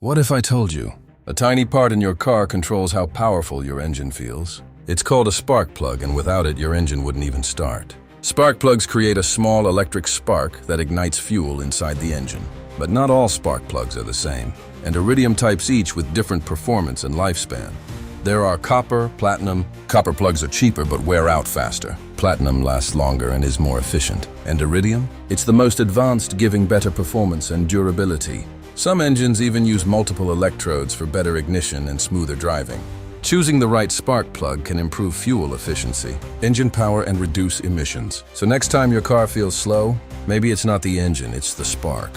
What if I told you? A tiny part in your car controls how powerful your engine feels. It's called a spark plug, and without it, your engine wouldn't even start. Spark plugs create a small electric spark that ignites fuel inside the engine. But not all spark plugs are the same, and Iridium types each with different performance and lifespan. There are copper, platinum. Copper plugs are cheaper but wear out faster. Platinum lasts longer and is more efficient. And Iridium? It's the most advanced, giving better performance and durability. Some engines even use multiple electrodes for better ignition and smoother driving. Choosing the right spark plug can improve fuel efficiency, engine power, and reduce emissions. So next time your car feels slow, maybe it's not the engine, it's the spark.